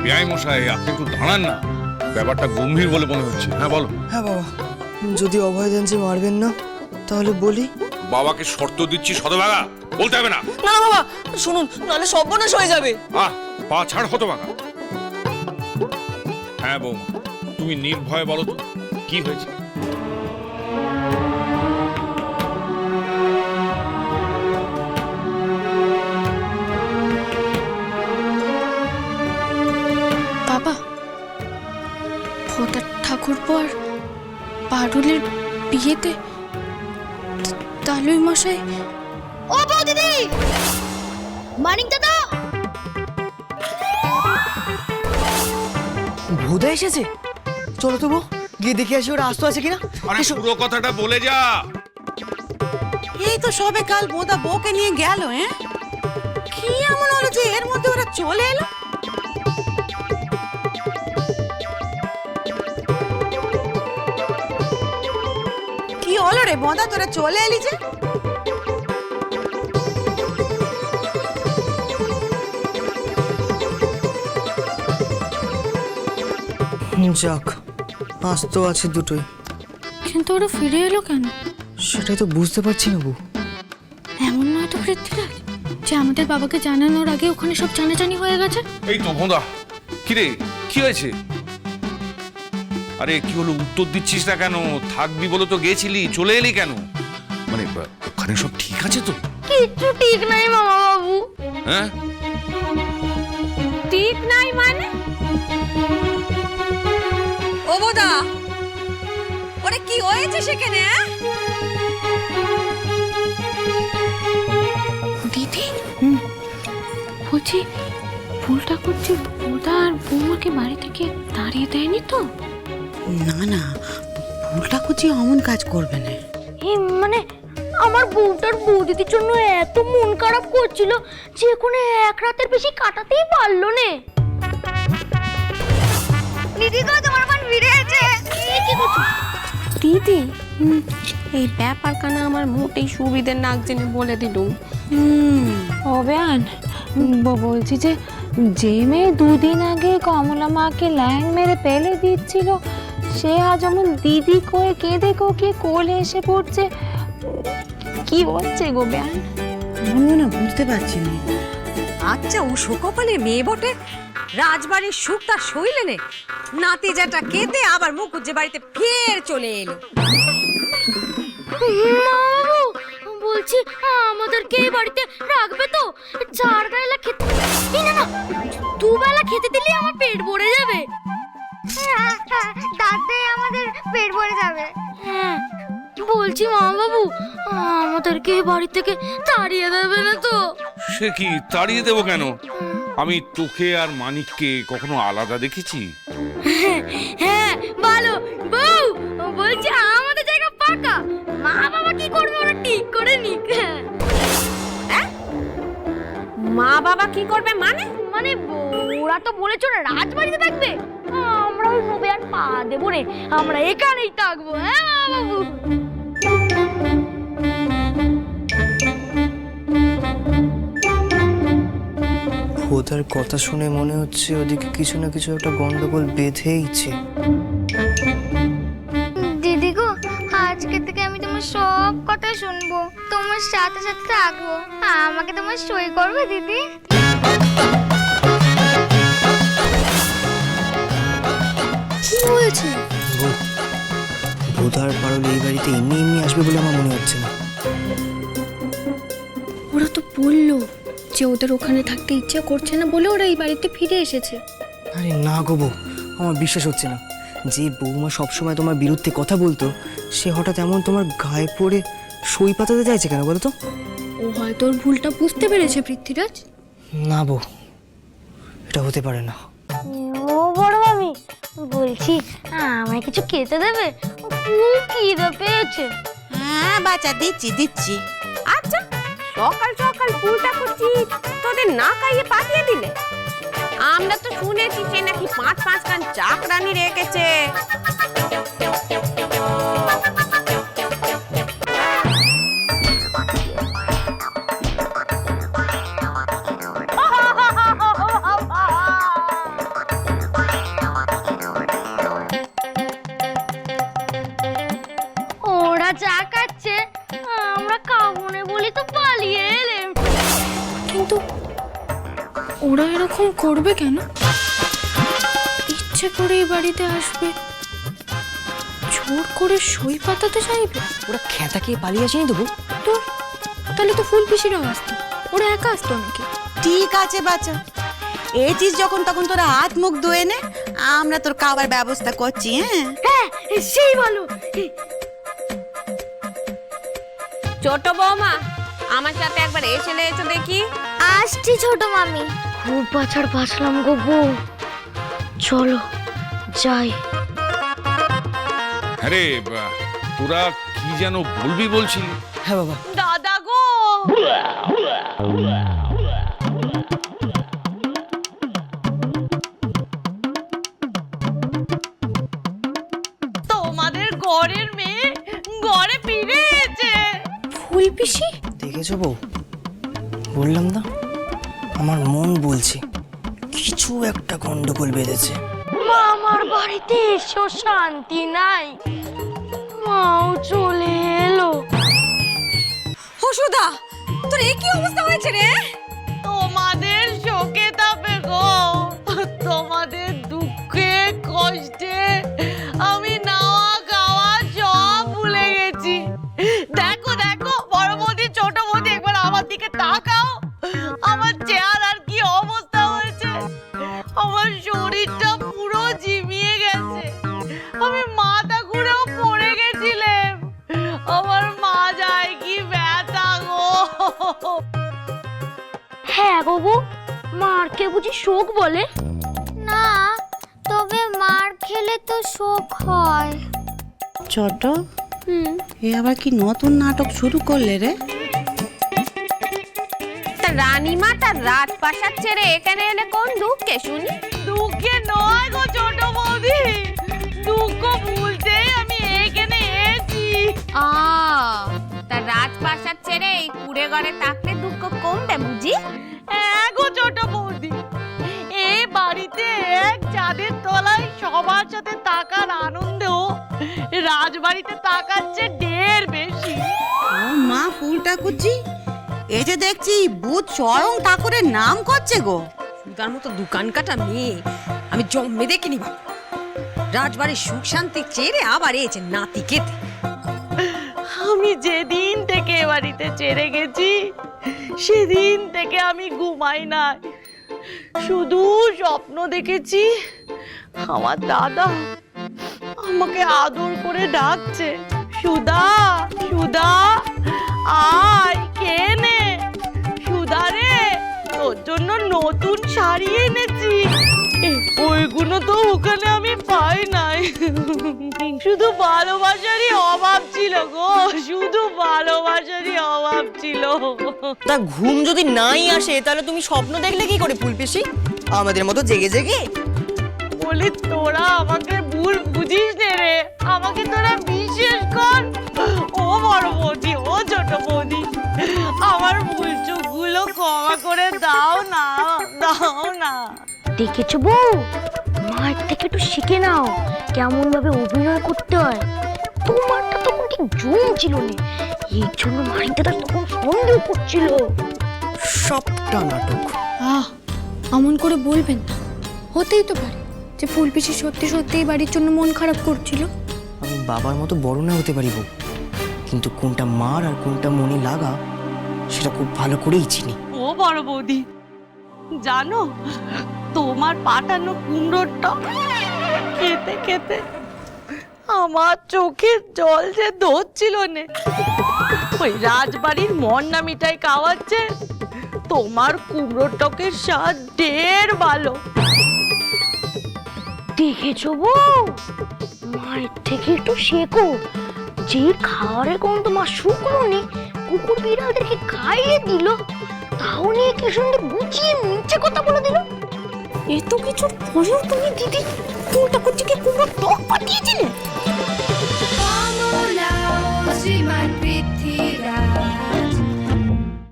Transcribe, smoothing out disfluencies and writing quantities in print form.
বেআই মশাই, আপনি একটু দাঁড়ান না, ব্যাপারটা গম্ভীর বলে মনে হচ্ছে। হ্যাঁ বলো। হ্যাঁ বাবা, যদি অভয় দেন যে মারবেন না, তাহলে বলি। বাবাকে শর্ত দিচ্ছি শতভাগা, বলতে হবে না। না না বাবা, শুনুন, নাহলে সর্বনাশ হয়ে যাবে। পা ছাড় হতভাগা। হ্যাঁ বৌমা, তুমি নির্ভয়ে বলো তো কি হয়েছে। বাবা, ভোটার ঠাকুরপো আর পারুলের বিয়েতে তালুই মশাই। ও বৌদিদি, মানিক দাদা, ভূদা এসেছে। চলো তো বউ, গিয়ে দেখে আসি ওরা আস্ত আছে কিনা। আরে পুরো কথাটা বলে যা। এই তো সবে কাল বোদা বউকে নিয়ে গেল। কি এমন হলো যে এর মধ্যে ওরা চলে এলো? কি হলো রে বোদা, তোরা চলে এলি যে? যাক, আস্ত আছে দুটোই। কিন্তু ওরা ফিরে এলো কেন? সেটাই তো বুঝতে পারছি না বউ। এমন নয় তো পৃথ্বীরাজ যে আমাদের বাবাকে জানানোর আগে ওখানে সব জানাজানি হয়ে গেছে। এই তো ভোঁদা, কিরে কি হয়েছে? আরে কি হলো, উত্তর দিচ্ছিস না কেন? থাকবি বলে তো গেছিলি, চলে এলি কেন? মানে ওখানে সব ঠিক আছে তো? কিচ্ছু ঠিক নাই মামা বাবু। হ্যাঁ, ঠিক নাই মানে? ও বোদা, ওরে কি হয়েছে সেখানে? দিদি, বলছি ভুলটা করছি, বোদা আর বৌমাকে বাড়ি থেকে তাড়িয়ে দেয়নি তো? না না, ভুলটা করছি অমন কাজ করবে না। মানে আমার বউটার বৌদিদির জন্য এত মন খারাপ করছিল যে কোনো এক রাতের বেশি কাটাতেই পারলো না। দিদি গো, তোমার মন ফিরে এসেছে। কি করছো দিদি? এই ব্যাপারখানা আমার মোটেই সুবিধে নাক জেনে বলে দিলুম। অবেয়ান, বলছি যে যে মেয়ে দুদিন আগে কমলা মাকে ল্যাং মেরে পেলে দিচ্ছিল, সে আজ যেমন দিদি কয়ে কেঁদে কোকিয়ে কোলে এসে পড়ছে। কি হচ্ছে গো বেয়ান? আমিও না বুঝতে পারছি না। আচ্ছা, ও শোকপালের মেয়ে বটে, রাজবাড়ির সুখ তার সইলে নে। নাতি যেটা কেঁদে আবার মুকুজ্জে বাড়িতে ফের চলে এলো। বাবু, বলছি আমাদেরকে এই বাড়িতে রাখবে তো? 4 বেলা খেতে, না না, 2 বেলা খেতে দিলে আমার পেট ভরে যাবে। তাতে আমাদের পেট ভরে যাবে। হ্যাঁ, বলছি মামা বাবু, আমাদেরকে এই বাড়ি থেকে তাড়িয়ে দেবে না তো? সে কি, তাড়িয়ে দেবো কেন? আমি তোকে আর মানিককে কখনো আলাদা দেখেছি? হ্যাঁ ভালো বউ, বলছি আমাদের জায়গা পাকা। মা বাবা কি করবে ওরা ঠিক করে নিক। মা বাবা কি করবে মানে? মানে ওরা তো বলেছ রাজবাড়িতে থাকবে, আমরা ওই নবে আর পা দেবো রে, আমরা এখানেই থাকবো। হ্যাঁ বাবু। ভূতার কথা শুনে মনে হচ্ছে ওদিকে কিছু না কিছু একটা গন্ডগোল বেঁধেইছে। দিদি গো, আজকে থেকে আমি তোমার সব কথা শুনবো, তোমার সাথে সাথে থাকবো। আমাকে তোমার সই করবে দিদি? কি হয়েছে? ভূতার পারুল এই বাড়িতে এমনি এমনি আসবে বলে আমার মনে হচ্ছে না। ওরা তো বললো যে ওদের ওখানে থাকতে ইচ্ছা করছে না বলে ওরা এই বাড়িতে ফিরে এসেছে। আরে না গো বউ, আমার বিশ্বাস হচ্ছে না। যে বৌমা সবসময় তোমার বিরুদ্ধে কথা বলতো, সে হঠাৎ এমন তোমার গায়ে পড়ে সই পাতাতে চাইছে কেন বলো তো? ও হয়তো ওর ভুলটা বুঝতে পেরেছে পৃথ্বীরাজ। না বউ, এটা হতে পারে না। ও বড় মামি, বলছি আমায় কিছু খেতে দেবে? খুব খিদে পেয়েছে। হ্যাঁ বাচ্চা, দিচ্ছি দিচ্ছি। আচ্ছা, সকাল সকাল ভুলটা করছি তোদের না খাইয়ে পাঠিয়ে দিলে? আমরা তো শুনেছি সে নাকি 5 খান চাকরানি রেখেছে। এরকম করবে কেন? ইচ্ছে করে এই বাড়িতে আসবে, জোর করে সই পাতাতে চাইবে? ওরা খেতা খেয়ে পালিয়ে আসেনি তবু? তো তাহলে তো ফুল পিসিরাও আসতো, ওরা একা আসতো নাকি? ঠিক আছে বাচ্চা, এছিস যখন তখন তোরা হাত মুখ ধুয়ে নে, আমরা তোর খাবার ব্যবস্থা করছি। হ্যাঁ হ্যাঁ সেই ভালো। ছোট বৌমা, আমার সাথে একবার এসে এসো দেখি। আসছি ছোট মামি। খুব বাছাড় বাছলাম গো বউ, চলো যাই। আরে তোরা কি যেন বলবি বলছিলি? হ্যাঁ বাবা। দাদা গো, তোমাদের ঘরের মেয়ে ঘরে ফিরে এসেছে। ফুল পিসি? দেখেছো বউ, বললাম না, আমার মন বলছে কিছু একটা গন্ডগোল বেঁধেছে। মামার বাড়িতে এসেও শান্তি নাই, মাও চলে এলো। হসুদা, তোর এই কি অবস্থা হয়েছে রে? তোমাদের শোকে তাপে গো, তোমাদের দুঃখে কষ্টে আমি নাওয়া খাওয়া সব ভুলে গেছি। দেখো দেখো, বড় বৌদি ছোট বৌদি, একবার আমার দিকে তাকাও, আমার চেহারার কি অবস্থা হয়েছে। আমার শরীরটা পুরো ঝিমিয়ে গেছে, আমি মাথা ঘুরেও পড়ে গেছিলাম। আমার মা যায় কি ব্যথা গো। হ্যাঁ গো বউ, মারকে বুঝি শোক বলে? না, তবে মার খেলে তো শোক হয়। ছোট, এ আবার কি নতুন নাটক শুরু করলে রে? তা রানীমা তার রাজপ্রাসাদ ছেড়ে এখানে এলে কোন দুঃখে শুনি? দুঃখে নয় গো ছোট বৌদি, দুঃখ ভুলতেই আমি এখানে এসেছি। তার রাজপ্রাসাদ ছেড়ে এই কুড়ে ঘরে থাকলে দুঃখ কমবে বুঝি? হ্যাঁ গো ছোট বৌদি, এই বাড়িতে এক চাঁদের তলায় সবার সাথে থাকার আনন্দেও রাজবাড়িতে থাকাচ্ছে ঢের বেশি। ও মা ফুল ঠাকুরজি, এই যে দেখছি ভূত স্বয়ং ঠাকুরের নাম করছে গো। সুদার মতো দোকান কাটা মেয়ে আমি জন্মে দেখিনি বাবা। রাজবাড়ির সুখ শান্তি চেয়ে আবার এসেছে নাতি কেতে। আমি যেদিন থেকে এ বাড়িতে ছেড়ে গেছি সেদিন থেকে আমি ঘুমাই না, শুধু স্বপ্ন দেখেছি আমার দাদা আমাকে আদর করে ডাকছে, সুধা সুধা আয় খেয়ে নে, সুধা রে তোর জন্য নতুন শাড়ি এনেছি। ওইগুলো তো ওখানে আমি পাই নাই, শুধু ভালোবাসারই অভাব ছিল গো, শুধু ভালোবাসারই অভাব ছিল। তা ঘুম যদি নাই আসে তাহলে তুমি স্বপ্ন দেখলে কি করে ফুল পিসি? আমাদের মতো জেগে জেগে? বলি তোরা আমাকে ভুল বুঝিস নে রে, আমাকে তোরা বিশ্বাস কর। ও বড় বৌদি, ও ছোট বৌদি, আমার ভুল চোখগুলো ক্ষমা করে দাও না, দাও না। দেখেছো বউ, মায়ের থেকে একটু শিখে নাও কেমন ভাবে অভিনয় করতে হয়। তোমারটা তখন ঠিক জম ছিল না, এই জন্য মাইন্ডটা তখন সন্দেহ করছিল। সবটা নাটক। অমন করে বলবেন না, হতেই তো পারে যে ফুল পিসি সত্যি সত্যি এই বাড়ির জন্য মন খারাপ করছিল। আমি বাবার মতো বড় না হতে পারি বউ, কিন্তু কোনটা মার আর কোনটা মনে লাগা সেটা খুব ভালো করেই চিনি। ও বড় বৌদি, জানো তোমার পাঠানো কুমড়োটা খেতে খেতে আমার চোখের জল যে ধরছিল না। ওই রাজবাড়ির মন্না মিঠাই খাওয়াচ্ছে, তোমার কুমড়োর টকের স্বাদ ঢের ভালো। দেখেছো বউ, মায়ের থেকে একটু শেখো। যে খাবারের কোনো তোমার শুকনো নেই, কুকুর বিড়ালদেরকে খাইয়ে দিল, তাও নিয়ে কি সুন্দর গুছিয়ে নিচে কথা বলে দিল। এত কিছুর পরেও তুমি দিদি ফুলটা করছে কি কুমড়ো টক পাঠিয়েছিলে?